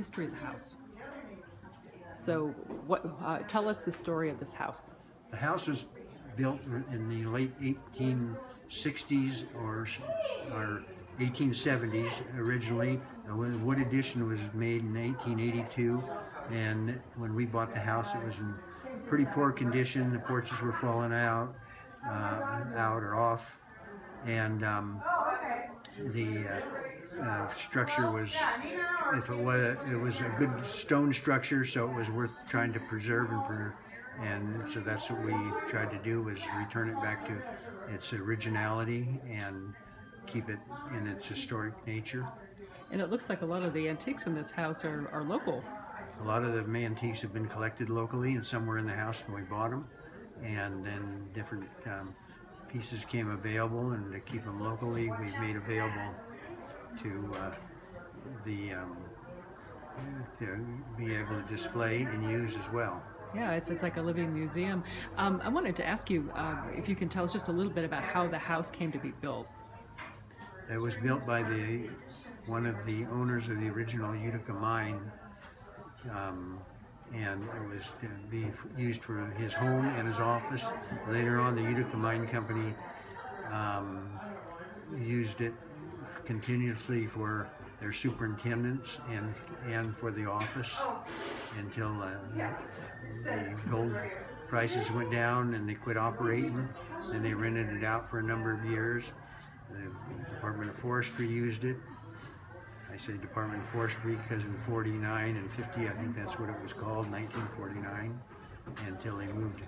history of the house. So, tell us the story of this house. The house was built in the late 1860s or 1870s originally. The wood addition was made in 1882, and when we bought the house, it was in pretty poor condition. The porches were falling out or off, and the structure was, it was a good stone structure, so it was worth trying to preserve and so that's what we tried to do, was return it back to its originality and keep it in its historic nature. And it looks like a lot of the antiques in this house are local. A lot of the antiques have been collected locally, and some were in the house when we bought them, and then different pieces came available, and to keep them locally, we've made available to be able to display and use as well. Yeah, it's like a living museum. I wanted to ask you if you can tell us just a little bit about how the house came to be built. It was built by one of the owners of the original Utica mine, and it was to be used for his home and his office. Later on, the Utica Mine Company used it continuously for their superintendents and for the office until the gold prices went down and they quit operating. Then they rented it out for a number of years. The Department of Forestry used it. I say Department of Forestry because in 49 and 50, I think that's what it was called, 1949, until they moved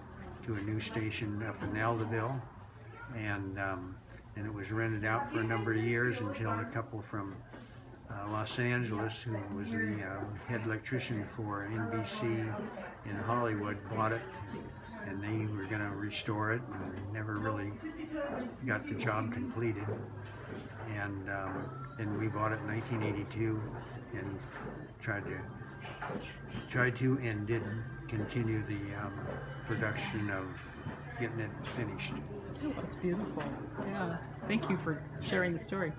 to a new station up in Aldeville. And it was rented out for a number of years until a couple from Los Angeles, who was the head electrician for NBC in Hollywood, bought it, and they were going to restore it and never really got the job completed. And then we bought it in 1982 and tried to and did continue the production of getting it finished. Oh, that's beautiful. Yeah. Thank you for sharing the story.